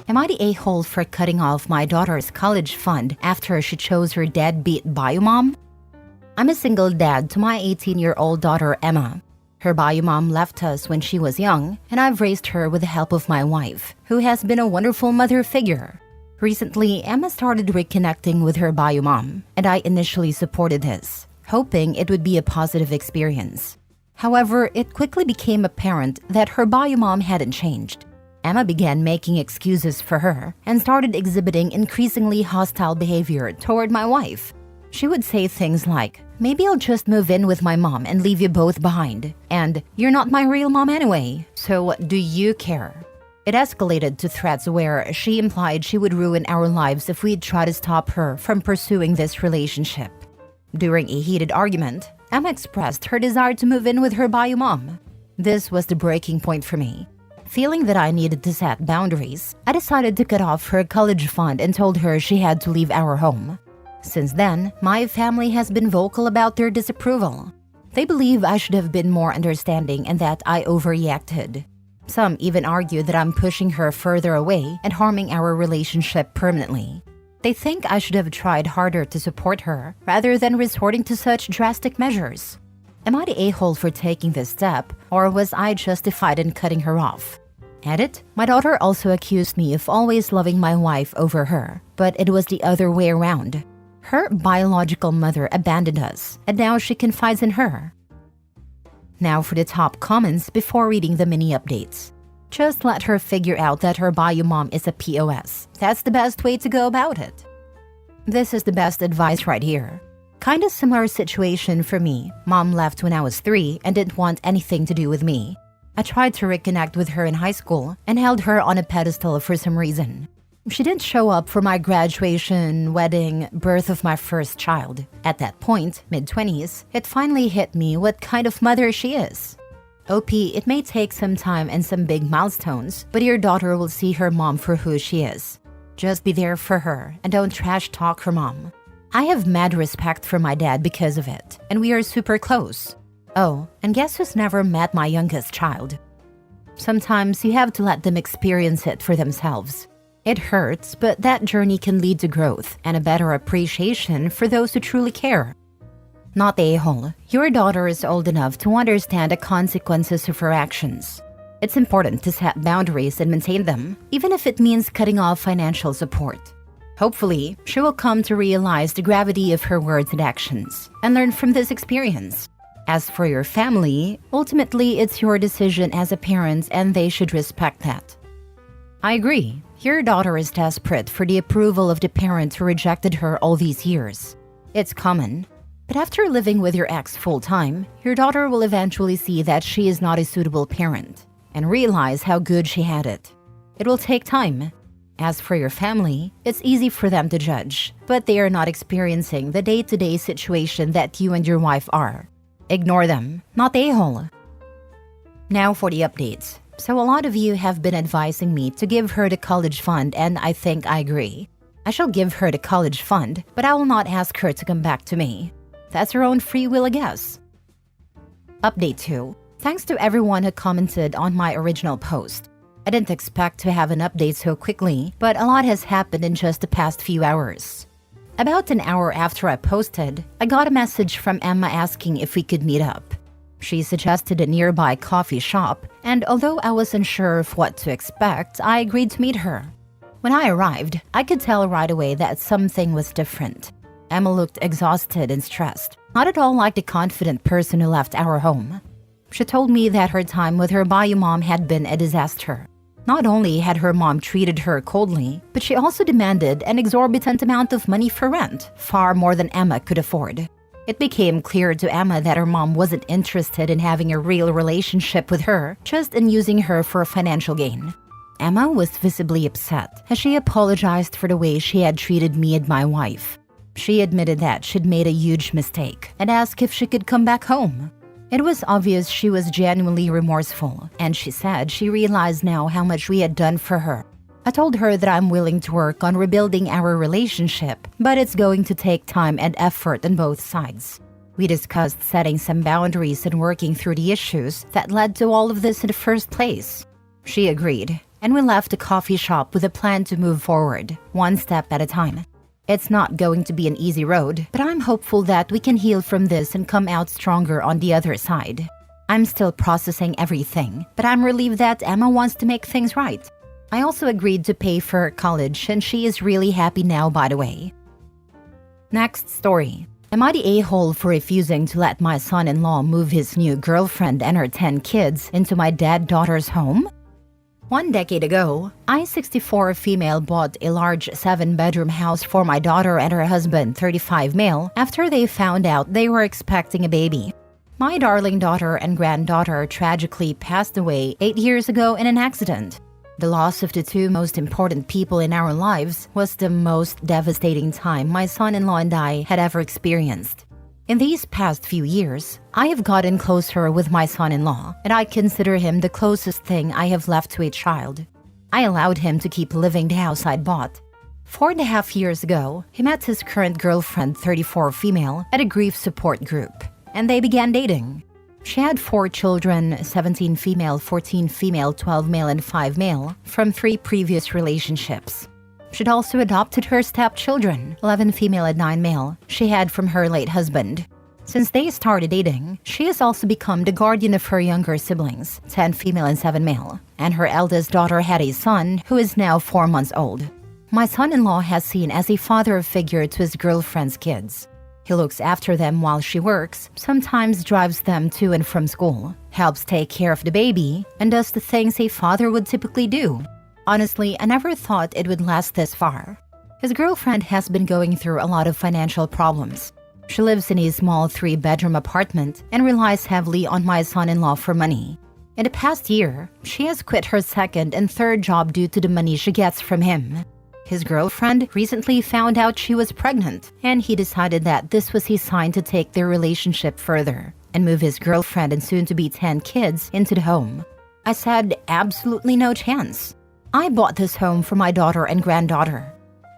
Am I the a-hole for cutting off my daughter's college fund after she chose her deadbeat bio mom? I'm a single dad to my 18-year-old daughter Emma. Her bio mom left us when she was young, and I've raised her with the help of my wife, who has been a wonderful mother figure. Recently, Emma started reconnecting with her bio mom, and I initially supported this, hoping it would be a positive experience. However, it quickly became apparent that her bio mom hadn't changed. Emma began making excuses for her and started exhibiting increasingly hostile behavior toward my wife. She would say things like, "Maybe I'll just move in with my mom and leave you both behind," and "You're not my real mom anyway, so what do you care?" It escalated to threats where she implied she would ruin our lives if we'd try to stop her from pursuing this relationship. During a heated argument, Emma expressed her desire to move in with her bio mom. This was the breaking point for me. Feeling that I needed to set boundaries, I decided to cut off her college fund and told her she had to leave our home. Since then, my family has been vocal about their disapproval. They believe I should have been more understanding and that I overreacted. Some even argue that I'm pushing her further away and harming our relationship permanently. They think I should have tried harder to support her rather than resorting to such drastic measures. Am I the a-hole for taking this step, or was I justified in cutting her off? Edit: My daughter also accused me of always loving my wife over her, but it was the other way around. Her biological mother abandoned us, and now she confides in her. Now for the top comments before reading the mini updates. Just let her figure out that her bio mom is a POS. That's the best way to go about it. This is the best advice right here. Kinda similar situation for me. Mom left when I was 3 and didn't want anything to do with me. I tried to reconnect with her in high school and held her on a pedestal for some reason. She didn't show up for my graduation, wedding, birth of my first child. At that point, mid-20s, it finally hit me what kind of mother she is. OP, it may take some time and some big milestones, but your daughter will see her mom for who she is. Just be there for her and don't trash talk her mom. I have mad respect for my dad because of it, and we are super close. Oh, and guess who's never met my youngest child? Sometimes you have to let them experience it for themselves. It hurts, but that journey can lead to growth and a better appreciation for those who truly care. Not the a-hole. Your daughter is old enough to understand the consequences of her actions. It's important to set boundaries and maintain them, even if it means cutting off financial support. Hopefully, she will come to realize the gravity of her words and actions and learn from this experience. As for your family, ultimately it's your decision as a parent and they should respect that. I agree. Your daughter is desperate for the approval of the parent who rejected her all these years. It's common. But after living with your ex full-time, your daughter will eventually see that she is not a suitable parent and realize how good she had it. It will take time. As for your family, it's easy for them to judge, but they are not experiencing the day-to-day situation that you and your wife are. Ignore them, not the a-hole. Now for the updates. So a lot of you have been advising me to give her the college fund, and I think I agree. I shall give her the college fund, but I will not ask her to come back to me. That's her own free will, I guess. Update 2. Thanks to everyone who commented on my original post. I didn't expect to have an update so quickly, but a lot has happened in just the past few hours. About an hour after I posted, I got a message from Emma asking if we could meet up. She suggested a nearby coffee shop, and although I was unsure of what to expect, I agreed to meet her. When I arrived, I could tell right away that something was different. Emma looked exhausted and stressed, not at all like the confident person who left our home. She told me that her time with her bio mom had been a disaster. Not only had her mom treated her coldly, but she also demanded an exorbitant amount of money for rent, far more than Emma could afford. It became clear to Emma that her mom wasn't interested in having a real relationship with her, just in using her for financial gain. Emma was visibly upset as she apologized for the way she had treated me and my wife. She admitted that she'd made a huge mistake and asked if she could come back home. It was obvious she was genuinely remorseful, and she said she realized now how much we had done for her. I told her that I'm willing to work on rebuilding our relationship, but it's going to take time and effort on both sides. We discussed setting some boundaries and working through the issues that led to all of this in the first place. She agreed, and we left the coffee shop with a plan to move forward, one step at a time. It's not going to be an easy road, but I'm hopeful that we can heal from this and come out stronger on the other side. I'm still processing everything, but I'm relieved that Emma wants to make things right. I also agreed to pay for her college, and she is really happy now, by the way. Next story. Am I the a-hole for refusing to let my son-in-law move his new girlfriend and her 10 kids into my dead daughter's home? 1 decade ago, I, 64 female, bought a large 7-bedroom house for my daughter and her husband, 35 male, after they found out they were expecting a baby. My darling daughter and granddaughter tragically passed away 8 years ago in an accident. The loss of the 2 most important people in our lives was the most devastating time my son-in-law and I had ever experienced. In these past few years, I have gotten closer with my son-in-law, and I consider him the closest thing I have left to a child. I allowed him to keep living the house I'd bought. 4.5 years ago, he met his current girlfriend, 34 female, at a grief support group, and they began dating. She had 4 children, 17 female, 14 female, 12 male, and 5 male, from 3 previous relationships. She'd also adopted her stepchildren, 11 female and 9 male, she had from her late husband. Since they started dating, she has also become the guardian of her younger siblings, 10 female and 7 male, and her eldest daughter had a son who is now 4 months old. My son-in-law has seen as a father figure to his girlfriend's kids. He looks after them while she works, sometimes drives them to and from school, helps take care of the baby, and does the things a father would typically do. Honestly, I never thought it would last this far. His girlfriend has been going through a lot of financial problems. She lives in a small 3-bedroom apartment and relies heavily on my son-in-law for money. In the past year, she has quit her 2nd and 3rd job due to the money she gets from him. His girlfriend recently found out she was pregnant, and he decided that this was his sign to take their relationship further and move his girlfriend and soon-to-be 10 kids into the home. I said, absolutely no chance. I bought this home for my daughter and granddaughter.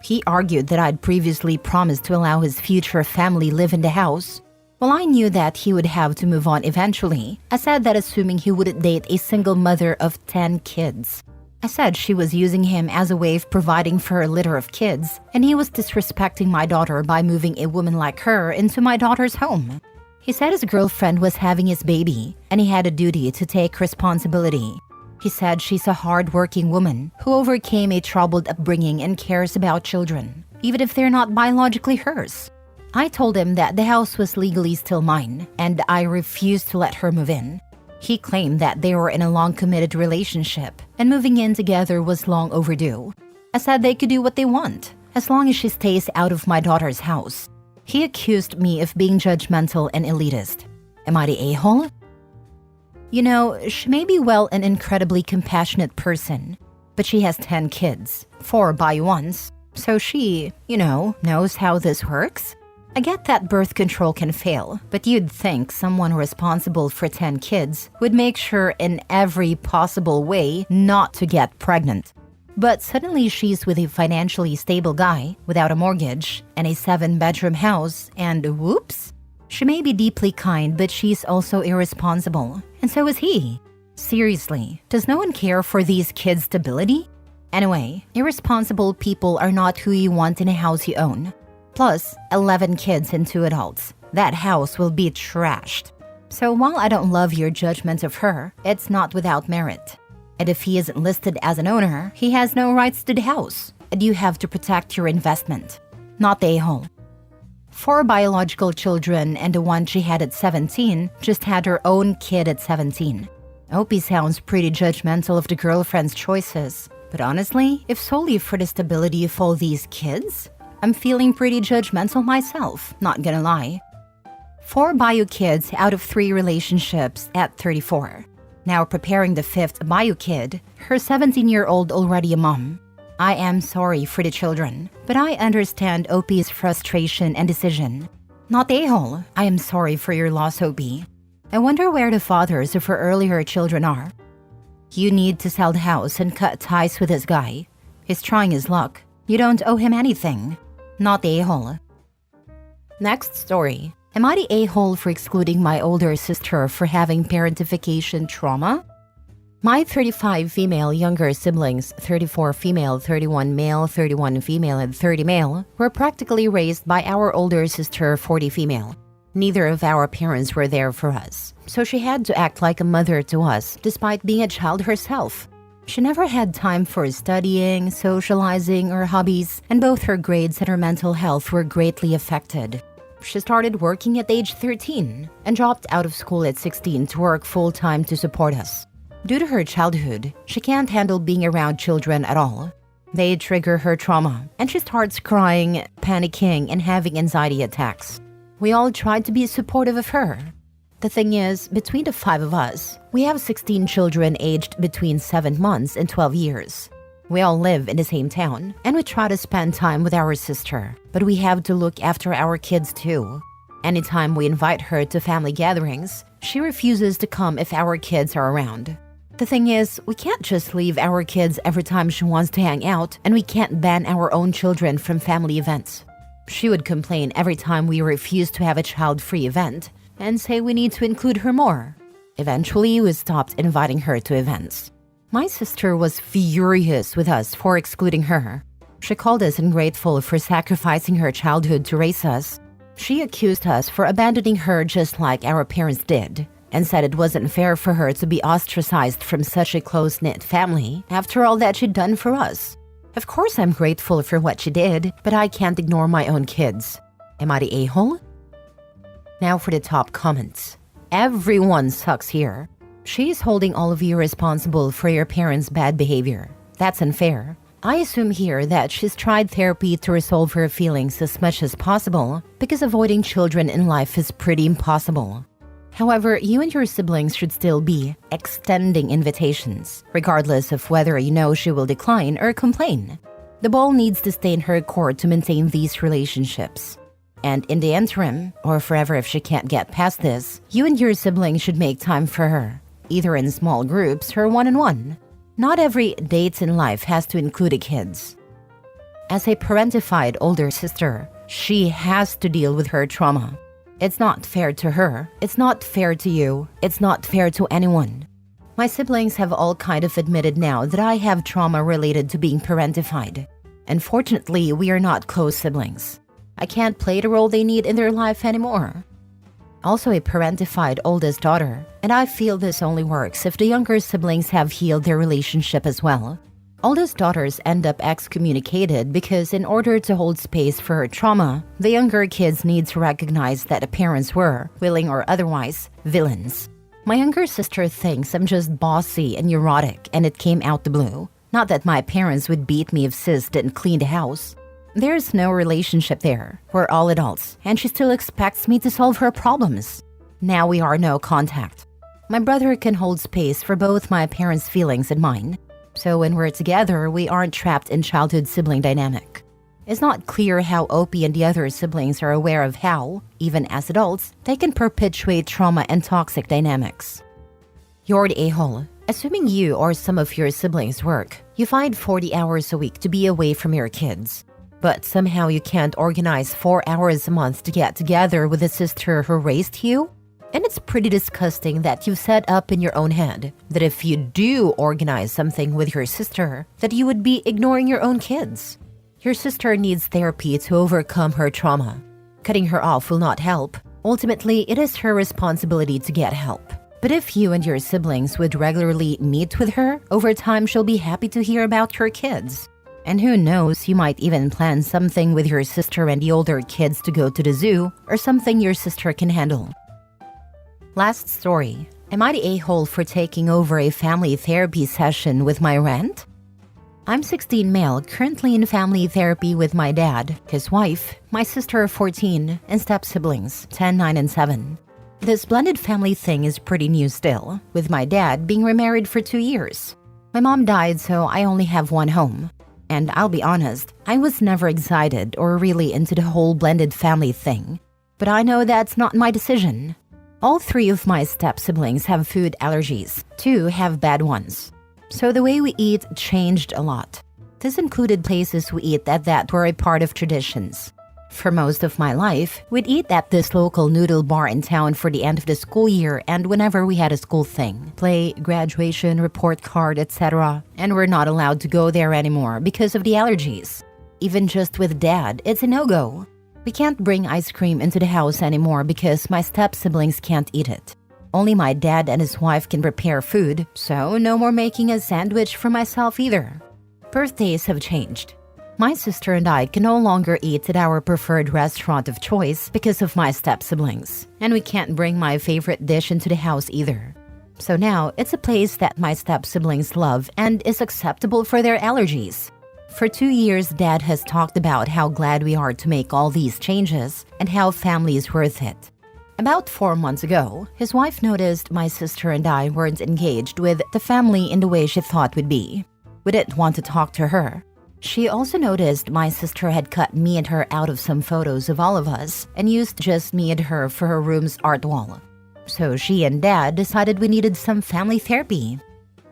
He argued that I'd previously promised to allow his future family live in the house. Well, I knew that he would have to move on eventually. I said that assuming he wouldn't date a single mother of 10 kids. I said she was using him as a way of providing for a litter of kids, and he was disrespecting my daughter by moving a woman like her into my daughter's home. He said his girlfriend was having his baby, and he had a duty to take responsibility. He said she's a hard-working woman who overcame a troubled upbringing and cares about children, even if they're not biologically hers. I told him that the house was legally still mine, and I refused to let her move in. He claimed that they were in a long-committed relationship, and moving in together was long overdue. I said they could do what they want, as long as she stays out of my daughter's house. He accused me of being judgmental and elitist. Am I the a-hole? You know, she may be an incredibly compassionate person, but she has 10 kids, 4 by ones, so she, knows how this works. I get that birth control can fail, but you'd think someone responsible for 10 kids would make sure in every possible way not to get pregnant. But suddenly she's with a financially stable guy without a mortgage and a 7-bedroom house, and whoops! She may be deeply kind, but she's also irresponsible, and so is he. Seriously, does no one care for these kids' stability? Anyway, irresponsible people are not who you want in a house you own. Plus, 11 kids and 2 adults. That house will be trashed. So while I don't love your judgment of her, it's not without merit. And if he isn't listed as an owner, he has no rights to the house, and you have to protect your investment. Not the a-hole. 4 biological children, and the one she had at 17 just had her own kid at 17. Opie sounds pretty judgmental of the girlfriend's choices, but honestly, if solely for the stability of all these kids, I'm feeling pretty judgmental myself, not gonna lie. 4 bio kids out of 3 relationships at 34. Now preparing the 5th bio kid, her 17-year-old already a mom. I am sorry for the children, but I understand Opie's frustration and decision. Not the a-hole, I am sorry for your loss, Opie. I wonder where the fathers of her earlier children are. You need to sell the house and cut ties with this guy. He's trying his luck. You don't owe him anything. Not the a-hole. Next story. Am I the a-hole for excluding my older sister for having parentification trauma? My 35 female younger siblings, 34 female, 31 male, 31 female, and 30 male, were practically raised by our older sister, 40 female. Neither of our parents were there for us, so she had to act like a mother to us despite being a child herself. She never had time for studying, socializing, or hobbies, and both her grades and her mental health were greatly affected. She started working at age 13 and dropped out of school at 16 to work full-time to support us. Due to her childhood, she can't handle being around children at all. They trigger her trauma, and she starts crying, panicking, and having anxiety attacks. We all tried to be supportive of her. The thing is, between the 5 of us, we have 16 children aged between 7 months and 12 years. We all live in the same town, and we try to spend time with our sister, but we have to look after our kids too. Anytime we invite her to family gatherings, she refuses to come if our kids are around. The thing is, we can't just leave our kids every time she wants to hang out, and we can't ban our own children from family events. She would complain every time we refuse to have a child-free event, and say we need to include her more. Eventually, we stopped inviting her to events. My sister was furious with us for excluding her. She called us ungrateful for sacrificing her childhood to raise us. She accused us for abandoning her just like our parents did, and said it wasn't fair for her to be ostracized from such a close-knit family after all that she'd done for us. Of course I'm grateful for what she did, but I can't ignore my own kids. Am I the a-hole? Now for the top comments. Everyone sucks here. She's holding all of you responsible for your parents' bad behavior. That's unfair. I assume here that she's tried therapy to resolve her feelings as much as possible, because avoiding children in life is pretty impossible. However, you and your siblings should still be extending invitations, regardless of whether you know she will decline or complain. The ball needs to stay in her court to maintain these relationships. And in the interim, or forever if she can't get past this, you and your siblings should make time for her, either in small groups or one-on-one. Not every date in life has to include the kids. As a parentified older sister, she has to deal with her trauma. It's not fair to her, it's not fair to you, it's not fair to anyone. My siblings have all kind of admitted now that I have trauma related to being parentified. Unfortunately, we are not close siblings. I can't play the role they need in their life anymore. Also a parentified oldest daughter, and I feel this only works if the younger siblings have healed their relationship as well. Oldest daughters end up excommunicated because in order to hold space for her trauma, the younger kids need to recognize that the parents were, willing or otherwise, villains. My younger sister thinks I'm just bossy and neurotic and it came out the blue. Not that my parents would beat me if sis didn't clean the house. There's no relationship there. We're all adults, and she still expects me to solve her problems. Now we are no contact. My brother can hold space for both my parents' feelings and mine. So when we're together, we aren't trapped in childhood sibling dynamic. It's not clear how Opie and the other siblings are aware of how, even as adults, they can perpetuate trauma and toxic dynamics. You're the a-hole. Assuming you or some of your siblings work, you find 40 hours a week to be away from your kids. But somehow you can't organize 4 hours a month to get together with a sister who raised you? And it's pretty disgusting that you've set up in your own head that if you do organize something with your sister, that you would be ignoring your own kids. Your sister needs therapy to overcome her trauma. Cutting her off will not help. Ultimately, it is her responsibility to get help. But if you and your siblings would regularly meet with her, over time she'll be happy to hear about your kids. And who knows, you might even plan something with your sister and the older kids to go to the zoo, or something your sister can handle. Last story. Am I the a-hole for taking over a family therapy session with my rant? I'm 16 male, currently in family therapy with my dad, his wife, my sister 14, and step-siblings 10, 9, and 7. This blended family thing is pretty new still, with my dad being remarried for 2 years. My mom died, so I only have one home. And I'll be honest, I was never excited or really into the whole blended family thing. But I know that's not my decision. All 3 of my step-siblings have food allergies. 2 have bad ones. So the way we eat changed a lot. This included places we eat that were a part of traditions. For most of my life, we'd eat at this local noodle bar in town for the end of the school year and whenever we had a school thing, play, graduation, report card, etc. And we're not allowed to go there anymore because of the allergies. Even just with Dad, it's a no-go. We can't bring ice cream into the house anymore because my step-siblings can't eat it. Only my dad and his wife can prepare food, so no more making a sandwich for myself either. Birthdays have changed. My sister and I can no longer eat at our preferred restaurant of choice because of my step-siblings, and we can't bring my favorite dish into the house either. So now, it's a place that my step-siblings love and is acceptable for their allergies. For 2 years, Dad has talked about how glad we are to make all these changes and how family is worth it. About 4 months ago, his wife noticed my sister and I weren't engaged with the family in the way she thought would be. We didn't want to talk to her. She also noticed my sister had cut me and her out of some photos of all of us and used just me and her for her room's art wall. So she and Dad decided we needed some family therapy.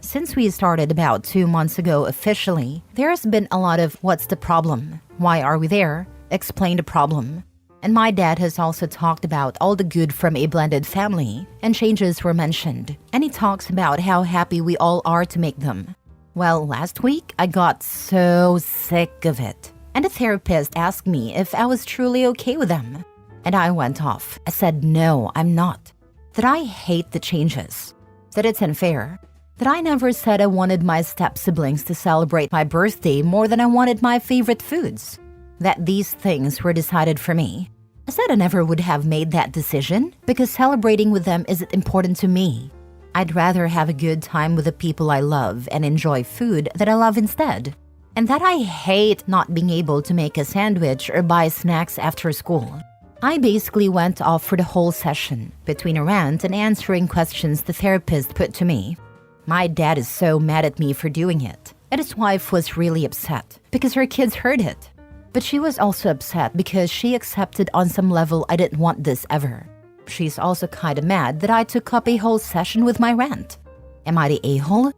Since we started about 2 months ago officially, there's been a lot of what's the problem? Why are we there? Explain the problem. And my dad has also talked about all the good from a blended family, and changes were mentioned. And he talks about how happy we all are to make them. Well, last week, I got so sick of it. And the therapist asked me if I was truly okay with them. And I went off. I said, no, I'm not. That I hate the changes. That it's unfair. That I never said I wanted my step-siblings to celebrate my birthday more than I wanted my favorite foods. That these things were decided for me. I said I never would have made that decision because celebrating with them isn't important to me. I'd rather have a good time with the people I love and enjoy food that I love instead. And that I hate not being able to make a sandwich or buy snacks after school. I basically went off for the whole session, between a rant and answering questions the therapist put to me. My dad is so mad at me for doing it, and his wife was really upset because her kids heard it. But she was also upset because she accepted on some level I didn't want this ever. She's also kinda mad that I took up a whole session with my rant. Am I the a-hole?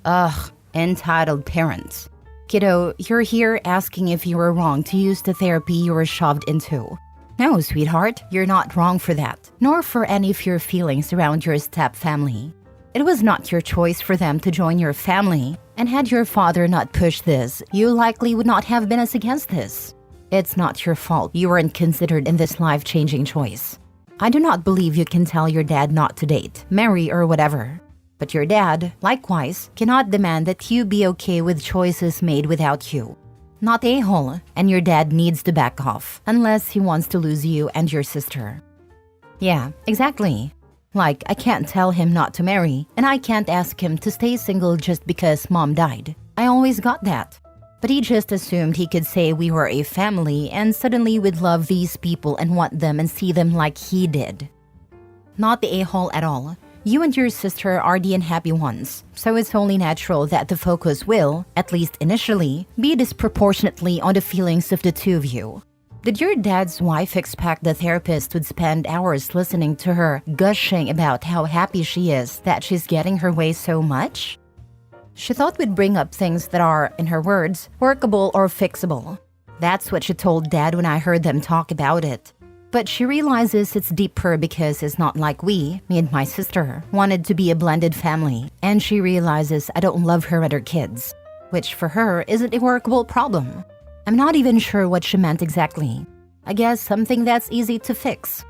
Ugh, entitled parents. Kiddo, you're here asking if you were wrong to use the therapy you were shoved into. No, sweetheart, you're not wrong for that, nor for any of your feelings around your step-family. It was not your choice for them to join your family, and had your father not pushed this, you likely would not have been as against this. It's not your fault you weren't considered in this life-changing choice. I do not believe you can tell your dad not to date, marry, or whatever. But your dad, likewise, cannot demand that you be okay with choices made without you. Not a-hole, and your dad needs to back off, unless he wants to lose you and your sister. Yeah, exactly. Like, I can't tell him not to marry, and I can't ask him to stay single just because mom died. I always got that. But he just assumed he could say we were a family and suddenly we'd love these people and want them and see them like he did. Not the a-hole at all. You and your sister are the unhappy ones, so it's only natural that the focus will, at least initially, be disproportionately on the feelings of the two of you. Did your dad's wife expect the therapist would spend hours listening to her gushing about how happy she is that she's getting her way so much? She thought we'd bring up things that are, in her words, workable or fixable. That's what she told Dad when I heard them talk about it. But she realizes it's deeper because it's not like we, me and my sister, wanted to be a blended family. And she realizes I don't love her other kids, which for her isn't a workable problem. I'm not even sure what she meant exactly. I guess something that's easy to fix.